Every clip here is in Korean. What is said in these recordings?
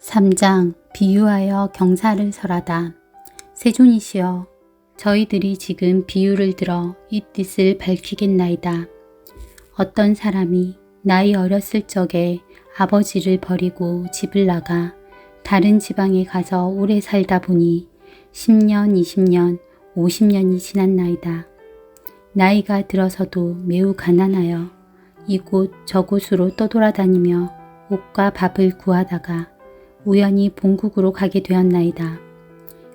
3장 비유하여 경사를 설하다. 세존이시여, 저희들이 지금 비유를 들어 이 뜻을 밝히겠나이다. 어떤 사람이 나이 어렸을 적에 아버지를 버리고 집을 나가 다른 지방에 가서 오래 살다 보니 10년, 20년, 50년이 지났나이다. 나이가 들어서도 매우 가난하여 이곳 저곳으로 떠돌아다니며 옷과 밥을 구하다가 우연히 본국으로 가게 되었나이다.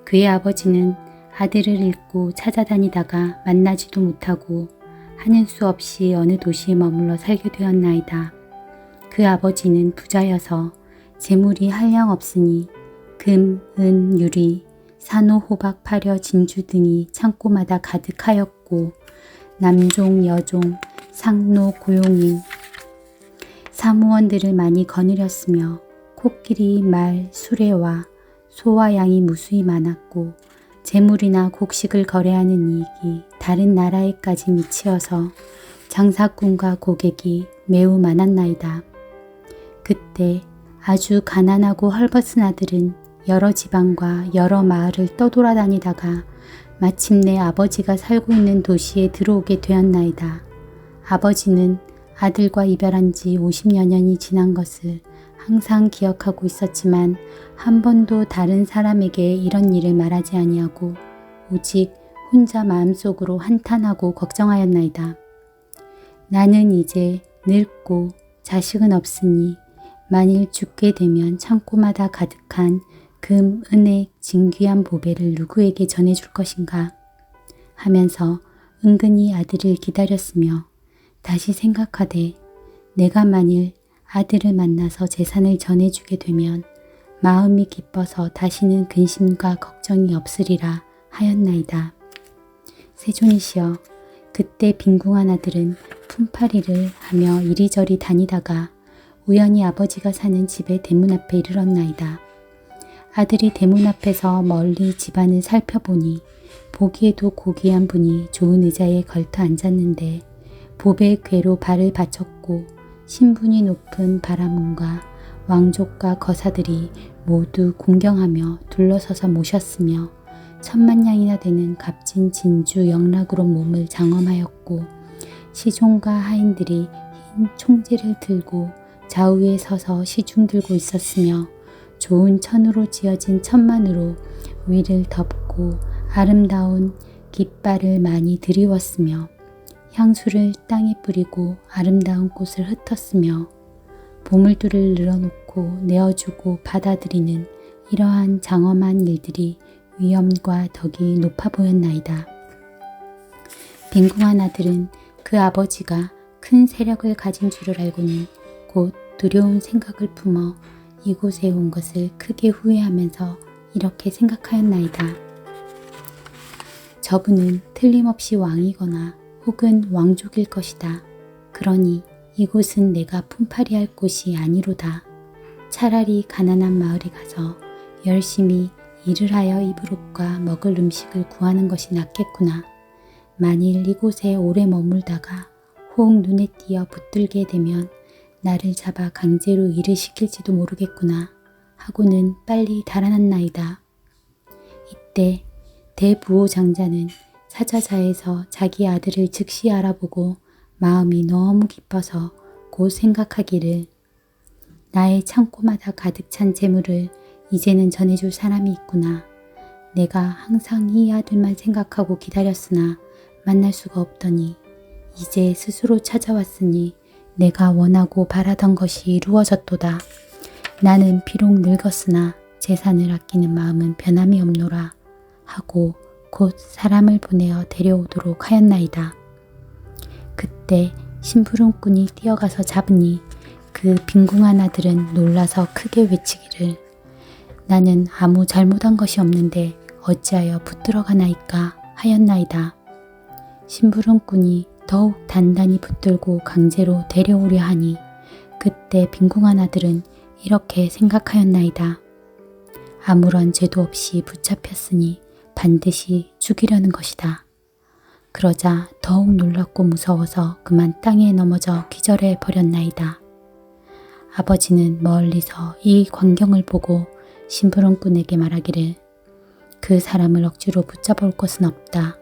그의 아버지는 아들을 잃고 찾아다니다가 만나지도 못하고 하는 수 없이 어느 도시에 머물러 살게 되었나이다. 그 아버지는 부자여서 재물이 한량 없으니 금, 은, 유리, 산호, 호박, 파려, 진주 등이 창고마다 가득하였고 남종, 여종, 상노, 고용인, 사무원들을 많이 거느렸으며 코끼리, 말, 수레와 소와 양이 무수히 많았고 재물이나 곡식을 거래하는 이익이 다른 나라에까지 미치어서 장사꾼과 고객이 매우 많았나이다. 그때 아주 가난하고 헐벗은 아들은 여러 지방과 여러 마을을 떠돌아다니다가 마침내 아버지가 살고 있는 도시에 들어오게 되었나이다. 아버지는 아들과 이별한 지 50여 년이 지난 것을 항상 기억하고 있었지만 한 번도 다른 사람에게 이런 일을 말하지 아니하고 오직 혼자 마음속으로 한탄하고 걱정하였나이다. 나는 이제 늙고 자식은 없으니 만일 죽게 되면 창고마다 가득한 금, 은액, 진귀한 보배를 누구에게 전해줄 것인가 하면서 은근히 아들을 기다렸으며 다시 생각하되 내가 만일 아들을 만나서 재산을 전해주게 되면 마음이 기뻐서 다시는 근심과 걱정이 없으리라 하였나이다. 세존이시여, 그때 빈궁한 아들은 품팔이를 하며 이리저리 다니다가 우연히 아버지가 사는 집의 대문 앞에 이르렀나이다. 아들이 대문 앞에서 멀리 집안을 살펴보니 보기에도 고귀한 분이 좋은 의자에 걸터 앉았는데 보배의 궤로 발을 받쳤고 신분이 높은 바라문과 왕족과 거사들이 모두 공경하며 둘러서서 모셨으며 10,000냥이나 되는 값진 진주 영락으로 몸을 장엄하였고 시종과 하인들이 흰 총지를 들고 좌우에 서서 시중 들고 있었으며 좋은 천으로 지어진 천만으로 위를 덮고 아름다운 깃발을 많이 드리웠으며 향수를 땅에 뿌리고 아름다운 꽃을 흩었으며 보물들을 늘어놓고 내어주고 받아들이는 이러한 장엄한 일들이 위엄과 덕이 높아 보였나이다. 빈궁한 아들은 그 아버지가 큰 세력을 가진 줄을 알고는 곧 두려운 생각을 품어 이곳에 온 것을 크게 후회하면서 이렇게 생각하였나이다. 저분은 틀림없이 왕이거나 혹은 왕족일 것이다. 그러니 이곳은 내가 품팔이할 곳이 아니로다. 차라리 가난한 마을에 가서 열심히 일을 하여 입을 옷과 먹을 음식을 구하는 것이 낫겠구나. 만일 이곳에 오래 머물다가 혹 눈에 띄어 붙들게 되면 나를 잡아 강제로 일을 시킬지도 모르겠구나 하고는 빨리 달아났나이다. 이때 대부호 장자는 사자자에서 자기 아들을 즉시 알아보고 마음이 너무 기뻐서 곧 생각하기를 나의 창고마다 가득 찬 재물을 이제는 전해줄 사람이 있구나. 내가 항상 이 아들만 생각하고 기다렸으나 만날 수가 없더니 이제 스스로 찾아왔으니 내가 원하고 바라던 것이 이루어졌도다. 나는 비록 늙었으나 재산을 아끼는 마음은 변함이 없노라 하고 곧 사람을 보내어 데려오도록 하였나이다. 그때 심부름꾼이 뛰어가서 잡으니 그 빈궁한 아들은 놀라서 크게 외치기를 나는 아무 잘못한 것이 없는데 어찌하여 붙들어가나이까 하였나이다. 심부름꾼이 더욱 단단히 붙들고 강제로 데려오려 하니 그때 빈궁한 아들은 이렇게 생각하였나이다. 아무런 죄도 없이 붙잡혔으니 반드시 죽이려는 것이다. 그러자 더욱 놀랍고 무서워서 그만 땅에 넘어져 기절해 버렸나이다. 아버지는 멀리서 이 광경을 보고 심부름꾼에게 말하기를 그 사람을 억지로 붙잡아 올 것은 없다.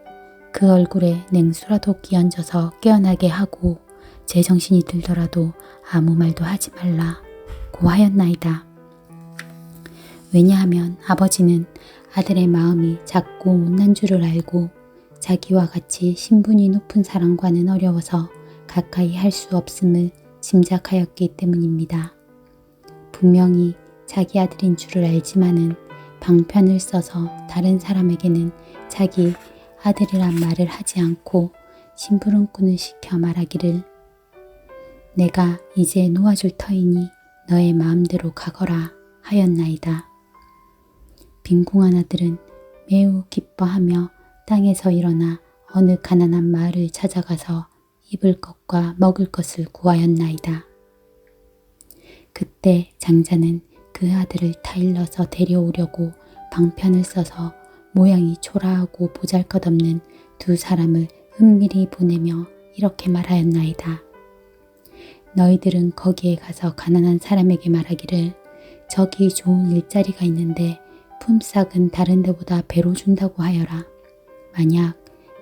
그 얼굴에 냉수라도 끼얹어서 깨어나게 하고 제정신이 들더라도 아무 말도 하지 말라고 하였나이다. 왜냐하면 아버지는 아들의 마음이 작고 못난 줄을 알고 자기와 같이 신분이 높은 사람과는 어려워서 가까이 할 수 없음을 짐작하였기 때문입니다. 분명히 자기 아들인 줄을 알지만은 방편을 써서 다른 사람에게는 자기 아들이란 말을 하지 않고 심부름꾼을 시켜 말하기를 내가 이제 놓아줄 터이니 너의 마음대로 가거라 하였나이다. 빈궁한 아들은 매우 기뻐하며 땅에서 일어나 어느 가난한 마을을 찾아가서 입을 것과 먹을 것을 구하였나이다. 그때 장자는 그 아들을 타일러서 데려오려고 방편을 써서 모양이 초라하고 보잘것없는 두 사람을 은밀히 보내며 이렇게 말하였나이다. 너희들은 거기에 가서 가난한 사람에게 말하기를 저기 좋은 일자리가 있는데 품삯은 다른 데보다 배로 준다고 하여라. 만약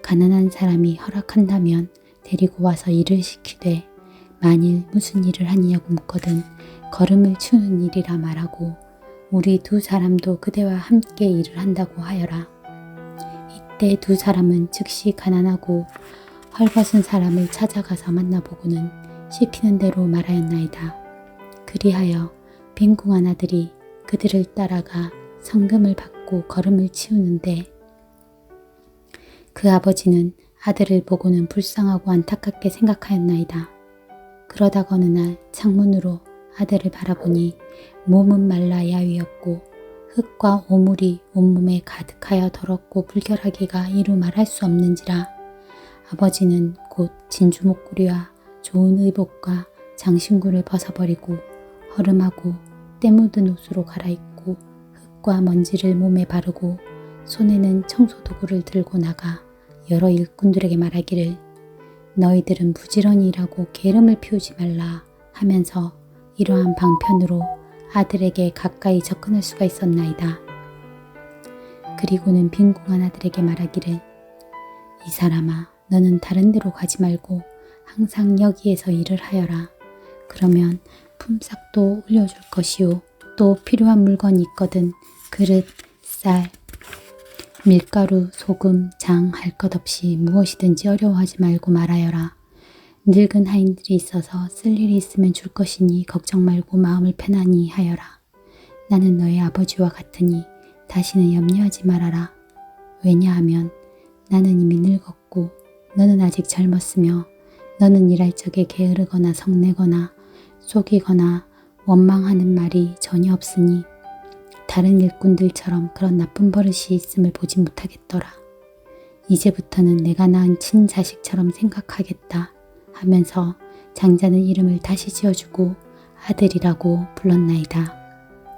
가난한 사람이 허락한다면 데리고 와서 일을 시키되 만일 무슨 일을 하느냐고 묻거든 걸음을 추는 일이라 말하고 우리 두 사람도 그대와 함께 일을 한다고 하여라. 이때 두 사람은 즉시 가난하고 헐벗은 사람을 찾아가서 만나보고는 시키는 대로 말하였나이다. 그리하여 빈궁한 아들이 그들을 따라가 성금을 받고 걸음을 치우는데 그 아버지는 아들을 보고는 불쌍하고 안타깝게 생각하였나이다. 그러다가 어느 날 창문으로 아들을 바라보니 몸은 말라 야위었고 흙과 오물이 온몸에 가득하여 더럽고 불결하기가 이루 말할 수 없는지라 아버지는 곧 진주 목걸이와 좋은 의복과 장신구를 벗어버리고 허름하고 때 묻은 옷으로 갈아입고 흙과 먼지를 몸에 바르고 손에는 청소도구를 들고 나가 여러 일꾼들에게 말하기를 너희들은 부지런히 일하고 게으름을 피우지 말라 하면서 이러한 방편으로 아들에게 가까이 접근할 수가 있었나이다. 그리고는 빈궁한 아들에게 말하기를 이 사람아 너는 다른 데로 가지 말고 항상 여기에서 일을 하여라. 그러면 품삯도 올려줄 것이요 또 필요한 물건이 있거든 그릇, 쌀, 밀가루, 소금, 장 할 것 없이 무엇이든지 어려워하지 말고 말하여라. 늙은 하인들이 있어서 쓸 일이 있으면 줄 것이니 걱정 말고 마음을 편안히 하여라. 나는 너의 아버지와 같으니 다시는 염려하지 말아라. 왜냐하면 나는 이미 늙었고 너는 아직 젊었으며 너는 일할 적에 게으르거나 성내거나 속이거나 원망하는 말이 전혀 없으니 다른 일꾼들처럼 그런 나쁜 버릇이 있음을 보지 못하겠더라. 이제부터는 내가 낳은 친자식처럼 생각하겠다 하면서 장자는 이름을 다시 지어주고 아들이라고 불렀나이다.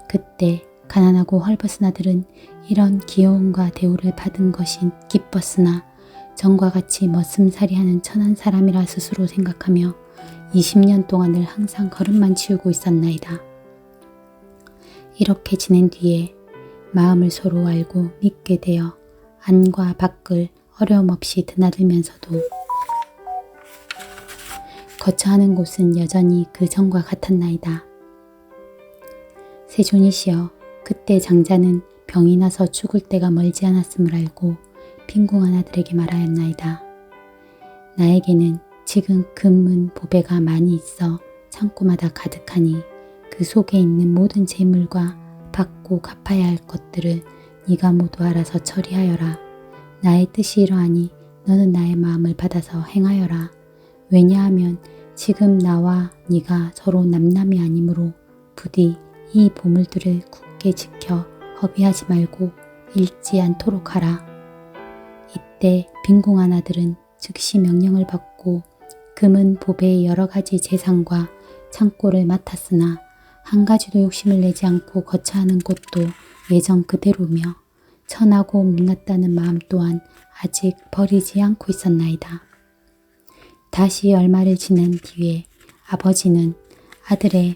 그때 가난하고 헐벗은 아들은 이런 귀여움과 대우를 받은 것이 기뻤으나 전과 같이 머슴살이하는 천한 사람이라 스스로 생각하며 20년 동안을 항상 걸음만 치우고 있었나이다. 이렇게 지낸 뒤에 마음을 서로 알고 믿게 되어 안과 밖을 어려움 없이 드나들면서도 거처하는 곳은 여전히 그 전과 같았나이다. 세존이시여, 그때 장자는 병이 나서 죽을 때가 멀지 않았음을 알고 빈궁한 아들에게 말하였나이다. 나에게는 지금 금은 보배가 많이 있어 창고마다 가득하니 그 속에 있는 모든 재물과 받고 갚아야 할 것들을 네가 모두 알아서 처리하여라. 나의 뜻이 이러하니 너는 나의 마음을 받아서 행하여라. 왜냐하면 지금 나와 네가 서로 남남이 아니므로 부디 이 보물들을 굳게 지켜 허비하지 말고 잃지 않도록 하라. 이때 빈궁한 아들은 즉시 명령을 받고 금은 보배의 여러 가지 재산과 창고를 맡았으나 한 가지도 욕심을 내지 않고 거처하는 곳도 예전 그대로며 천하고 못났다는 마음 또한 아직 버리지 않고 있었나이다. 다시 얼마를 지난 뒤에 아버지는 아들의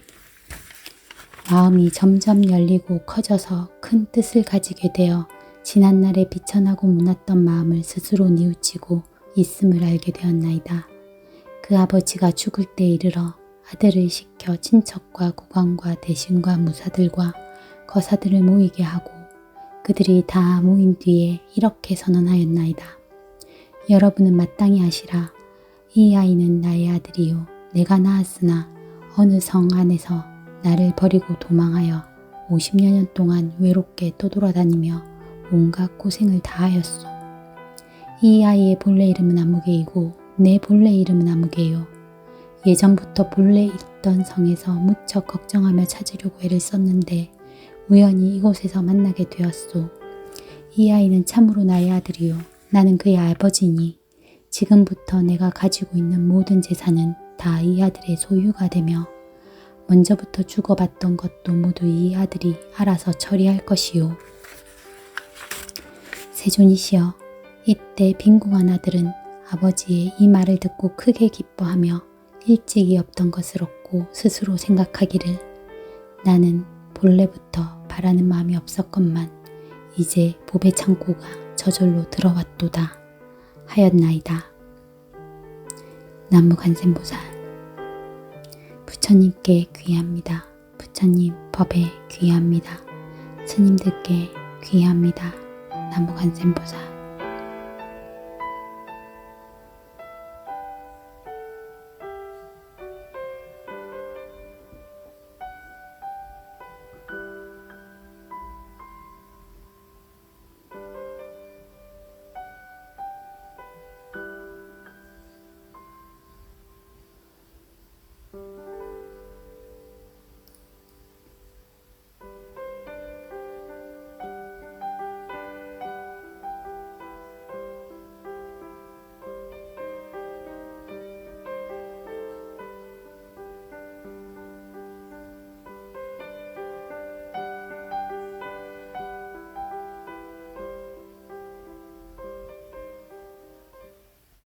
마음이 점점 열리고 커져서 큰 뜻을 가지게 되어 지난날에 비천하고 무났던 마음을 스스로 뉘우치고 있음을 알게 되었나이다. 그 아버지가 죽을 때 이르러 아들을 시켜 친척과 국왕과 대신과 무사들과 거사들을 모이게 하고 그들이 다 모인 뒤에 이렇게 선언하였나이다. 여러분은 마땅히 아시라. 이 아이는 나의 아들이요 내가 낳았으나 어느 성 안에서 나를 버리고 도망하여 50여 년 동안 외롭게 떠돌아다니며 온갖 고생을 다하였소. 이 아이의 본래 이름은 아무개이고 내 본래 이름은 아무개요. 예전부터 본래 있던 성에서 무척 걱정하며 찾으려고 애를 썼는데 우연히 이곳에서 만나게 되었소. 이 아이는 참으로 나의 아들이요 나는 그의 아버지니 지금부터 내가 가지고 있는 모든 재산은 다 이 아들의 소유가 되며 먼저부터 주고받던 것도 모두 이 아들이 알아서 처리할 것이요. 세존이시여, 이때 빈궁한 아들은 아버지의 이 말을 듣고 크게 기뻐하며 일찍이 없던 것을 얻고 스스로 생각하기를 나는 본래부터 바라는 마음이 없었건만 이제 보배 창고가 저절로 들어왔도다 하였나이다. 남무간센보살. 부처님께 귀합니다. 부처님 법에 귀합니다. 스님들께 귀합니다. 남무간센보살.